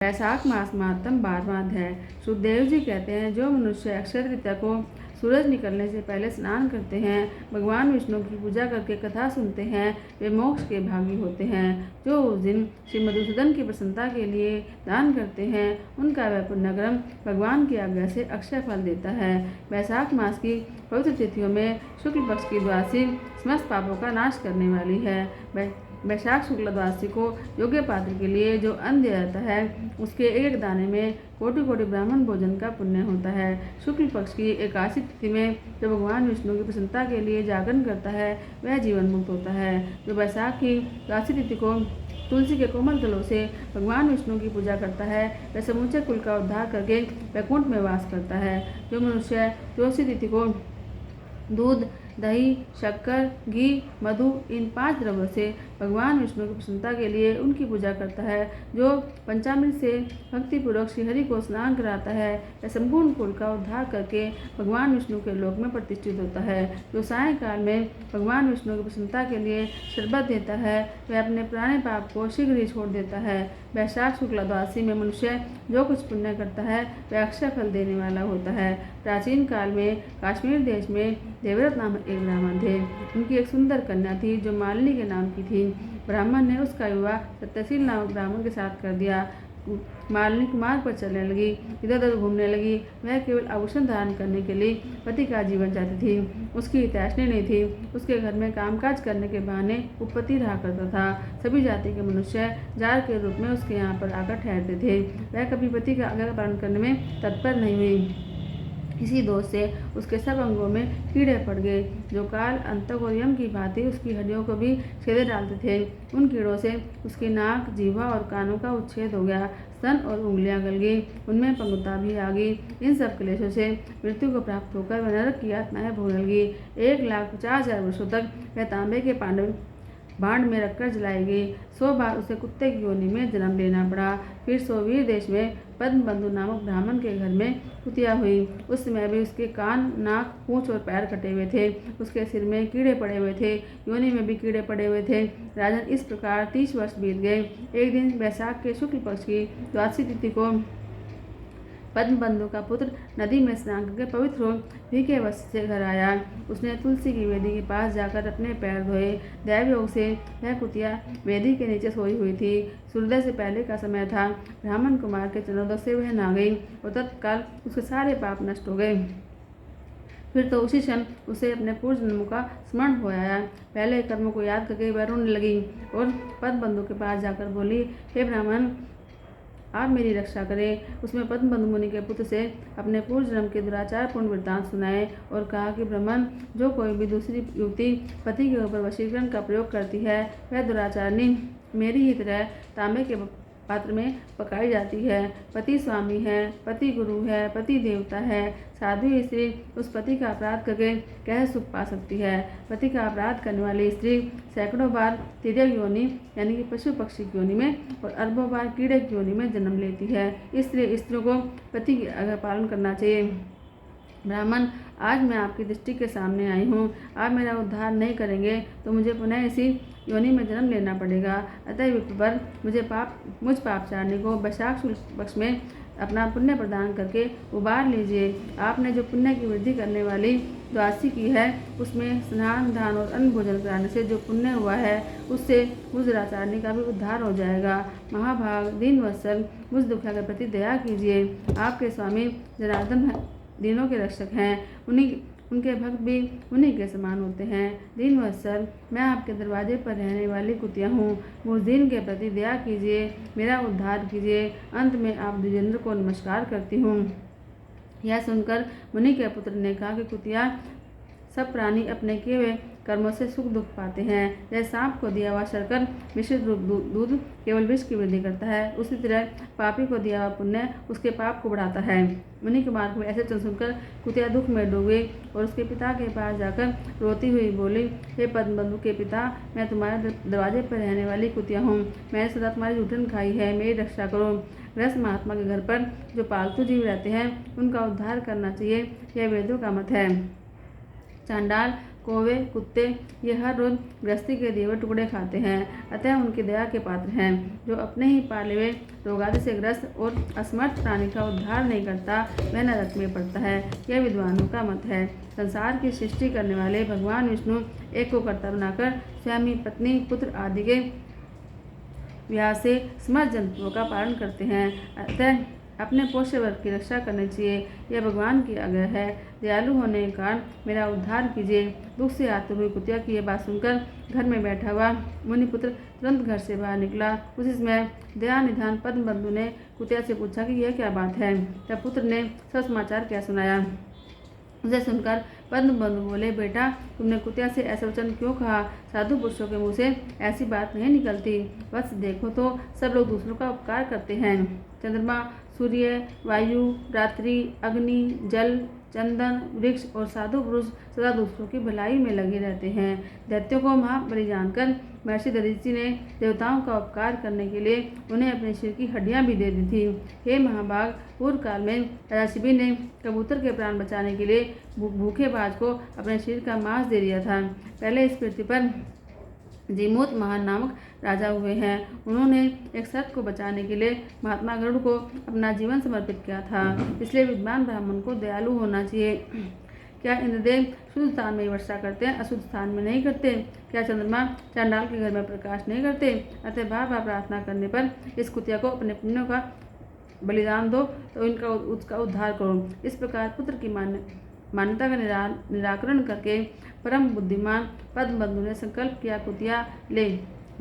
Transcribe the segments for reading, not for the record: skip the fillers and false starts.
वैशाख मास महात्म 12वां अध्याय। सुखदेव जी कहते हैं, जो मनुष्य अक्षय तृतीया को सूरज निकलने से पहले स्नान करते हैं, भगवान विष्णु की पूजा करके कथा सुनते हैं, वे मोक्ष के भागी होते हैं। जो उस दिन श्री मधुसूदन की प्रसन्नता के लिए दान करते हैं, उनका वह पुण्यक्रम भगवान की आज्ञा से अक्षय फल देता है। वैशाख मास की पवित्र तिथियों में शुक्ल पक्ष की द्वादशी समस्त पापों का नाश करने वाली है। वैशाख शुक्ल द्वादशी को योग्य पात्र के लिए जो अन्न दिया जाता है, उसके एक दाने में कोटि कोटि ब्राह्मण भोजन का पुण्य होता है। शुक्ल पक्ष की एकादशी तिथि में जो भगवान विष्णु की प्रसन्नता के लिए जागरण करता है, वह जीवन मुक्त होता है। जो वैशाख की एकादशी तिथि को तुलसी के कोमल दलों से भगवान विष्णु की पूजा करता है, वह समूचे कुल का उद्धार करके वैकुंठ में वास करता है। जो मनुष्य तुलसी तिथि को दूध, दही, शक्कर, घी, मधु इन 5 द्रव्यों से भगवान विष्णु की प्रसन्नता के लिए उनकी पूजा करता है, जो पंचामृत से भक्तिपूर्वक श्रीहरि को स्नान कराता है, वह संपूर्ण कुल का उद्धार करके भगवान विष्णु के लोक में प्रतिष्ठित होता है। जो सायंकाल में भगवान विष्णु की प्रसन्नता के लिए शरबत देता है, वह अपने पुराने पाप को शीघ्र ही छोड़ देता है। वैशाख शुक्ला द्वादशी में मनुष्य जो कुछ पुण्य करता है, वह अक्षय फल देने वाला होता है। प्राचीन काल में काश्मीर देश में देवव्रत नामक एक ब्राह्मण थे। उनकी एक सुंदर कन्या थी, जो मालिनी के नाम की थी। ब्राह्मण ने उसका विवाह सत्यशील नामक ब्राह्मण के साथ कर दिया। मालिनी कुमार पर चलने लगी, इधर उधर घूमने लगी। वह केवल आभूषण धारण करने के लिए पति का जीवन चाहती थी। उसकी हितैषणी नहीं थी। उसके घर में कामकाज करने के बहाने उपपति रहा करता था। सभी जाति के मनुष्य जार के रूप में उसके यहाँ पर आकर ठहरते थे। वह कभी पति का आज्ञा का पालन करने में तत्पर नहीं हुई। इसी दोष से उसके सब अंगों में कीड़े पड़ गए, जो काल, अंतक और यम की भांति उसकी हड्डियों को भी छेदे डालते थे। उन कीड़ों से उसकी नाक, जीवा और कानों का उच्छेद हो गया। स्तन और उंगलियां गल गई, उनमें पंगुता भी आ गई। इन सब क्लेशों से मृत्यु को प्राप्त होकर वह नरक की आत्माएं भोगने लगी। 1,50,000 वर्षों तक वह तांबे के भांड में रखकर जलाई गई। 100 बार उसे कुत्ते की योनि में जन्म लेना पड़ा। फिर सोवीर देश में पद्मबंधु नामक ब्राह्मण के घर में कुतिया हुई। उस समय भी उसके कान, नाक, पूंछ और पैर कटे हुए थे। उसके सिर में कीड़े पड़े हुए थे, योनि में भी कीड़े पड़े हुए थे। राजन, इस प्रकार 30 वर्ष बीत गए। एक दिन वैशाख के शुक्ल पक्ष की द्वादशी तिथि को पद्मबंधु का पुत्र नदी में स्नान करके पवित्र हो भीगे वस्त्र से घर आया। उसने तुलसी की वेदी के पास जाकर अपने पैर धोए। दैव योग से वह कुतिया वेदी के नीचे सोई हुई थी। सूर्योदय से पहले का समय था। ब्राह्मण कुमार के चरणोदक से वह नहा गई और तत्काल उसके सारे पाप नष्ट हो गए। फिर तो उसी क्षण उसे अपने पूर्व जन्मों का स्मरण हो आया। पहले कर्मों को याद करके वह रोने लगी और पद्मबंधु के पास जाकर बोली, हे ब्राह्मण, आप मेरी रक्षा करें। उसमें पद्मबंधु मुनि के पुत्र से अपने पूर्व जन्म के दुराचारपूर्ण वृत्तांत सुनाए और कहा कि ब्राह्मण, जो कोई भी दूसरी युवती पति के ऊपर वशीकरण का प्रयोग करती है, वह दुराचारणी मेरी ही तरह तांबे के पात्र में पकाई जाती है। पति स्वामी है, पति गुरु है, पति देवता है। साध्वी स्त्री उस पति का अपराध करके कैसे सुख पा सकती है? पति का अपराध करने वाली स्त्री सैकड़ों बार तिर्यक योनि यानी कि पशु पक्षी की योनि में और अरबों बार कीड़े की योनि में जन्म लेती है। इसलिए स्त्रियों को पति की आज्ञा पालन करना चाहिए। ब्राह्मण, आज मैं आपकी दृष्टि के सामने आई हूँ। आप मेरा उद्धार नहीं करेंगे तो मुझे पुनः इसी योनि में जन्म लेना पड़ेगा। अतः विप्रवर, मुझ पापचारिणी को वैशाख शुक्ल पक्ष में अपना पुण्य प्रदान करके उबार लीजिए। आपने जो पुण्य की वृद्धि करने वाली द्वादशी की है, उसमें स्नान, दान और अन्न भोजन कराने से जो पुण्य हुआ है, उससे मुझ दुराचारणी का भी उद्धार हो जाएगा। महाभाग, दीन वत्सल, मुझ दुखिया के प्रति दया कीजिए। आपके स्वामी जनार्दन दीनों के रक्षक हैं। उनके भक्त भी उन्हीं के समान होते हैं। दीन वत्सल, मैं आपके दरवाजे पर रहने वाली कुतिया हूँ। मुझ दीन के प्रति दया कीजिए, मेरा उद्धार कीजिए। अंत में आप द्विजेंद्र को नमस्कार करती हूँ। यह सुनकर मुनि के पुत्र ने कहा कि कुतिया, सब प्राणी अपने किए हुए कर्मों से सुख दुख पाते हैं। जैसे सांप को दिया हुआ शर्कर मिश्रित दूध केवल विष की वृद्धि करता है, उसी तरह पापी को दिया हुआ पुण्य उसके पाप को बढ़ाता है। मुनि कुमार को ऐसे वचन सुनकर कुतिया दुख में डूब गई और उसके पिता के पास जाकर रोती हुई बोली, हे पद्मबंधु के पिता, मैं तुम्हारे दरवाजे पर रहने वाली कुतिया हूँ। मैंने सदा तुम्हारी जूठन खाई है, मेरी रक्षा करो। गृहस्थ महात्मा के घर पर जो पालतू जीव रहते हैं, उनका उद्धार करना चाहिए, यह वेदों का मत है। चांडाल कौवे, कुत्ते ये हर रोज गृहस्थी के दिए हुए टुकड़े खाते हैं, अतः उनकी दया के पात्र हैं। जो अपने ही पाले हुए रोगादि से ग्रस्त और असमर्थ प्राणी का उद्धार नहीं करता वह नरक में पड़ता है। यह विद्वानों का मत है। संसार की सृष्टि करने वाले भगवान विष्णु एक को कर्ता बनाकर स्वामी, पत्नी, पुत्र आदि के व्याह से समस्त जंतुओं का पालन करते हैं, अतः अपने पोष्य वर्ग की रक्षा करनी चाहिए। यह भगवान की आज्ञा है। दयालु होने के कारण मेरा उद्धार कीजिए। दुख से आतुर हुई कुतिया की यह बात सुनकर घर में बैठा हुआ मुनिपुत्र तुरंत घर से बाहर निकला। उसी समय दया निधान पद्म बंधु ने कुतिया से पूछा कि यह क्या बात है। तब पुत्र ने सब समाचार क्या सुनाया। उसे सुनकर पद्म बंधु बोले, बेटा तुमने कुतिया से ऐसा वचन क्यों कहा। साधु पुरुषों के मुँह से ऐसी बात नहीं निकलती। बस देखो तो सब लोग दूसरों का उपकार करते हैं। चंद्रमा, सूर्य, वायु, रात्रि, अग्नि, जल, चंदन, वृक्ष और साधु पुरुष सदा दूसरों की भलाई में लगे रहते हैं। दैत्यों को महाबली जानकर महर्षि दधीचि ने देवताओं का उपकार करने के लिए उन्हें अपने सिर की हड्डियां भी दे दी थी। हे महाभाग, पूर्व काल में राजा शिबी ने कबूतर के प्राण बचाने के लिए भूखे बाज को अपने शरीर का मांस दे दिया था। पहले इस पृथ्वी पर जीमूत महान नामक राजा हुए हैं। उन्होंने एक सर्प को बचाने के लिए महात्मा गरुड़ को अपना जीवन समर्पित किया था। इसलिए विद्वान ब्राह्मण को दयालु होना चाहिए। क्या इंद्रदेव शुद्ध स्थान में वर्षा करते हैं, अशुद्ध स्थान में नहीं करते। क्या चंद्रमा चांडाल के घर में प्रकाश नहीं करते। अतः बार बार प्रार्थना करने पर इस कुतिया को अपने पुण्यों का बलिदान दो तो उसका उद्धार करो। इस प्रकार पुत्र की मान्यता का निराकरण करके परम बुद्धिमान पद्म बंधु ने संकल्प किया, कुतिया ले,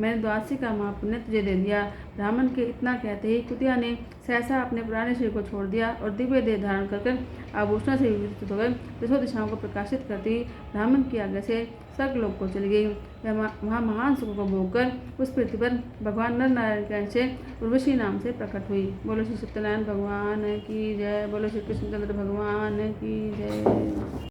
मैंने द्वादशी का महापुण्य तुझे दे दिया। ब्राह्मण के इतना कहते ही कुतिया ने सहसा अपने पुराने शरीर को छोड़ दिया और दिव्य देह धारण कर आभूषण से विभूषित होकर दसों दिशाओं को प्रकाशित करती ब्राह्मण की आज्ञा से स्वर्गलोक को चली गई। वहाँ महान सुख को भोगकर उस पृथ्वी पर भगवान नर नारायण के अंश से उर्वशी नाम से प्रकट हुई। बोलो श्री सत्यनारायण भगवान की जय। बोलो श्री कृष्णचंद्र भगवान की जय।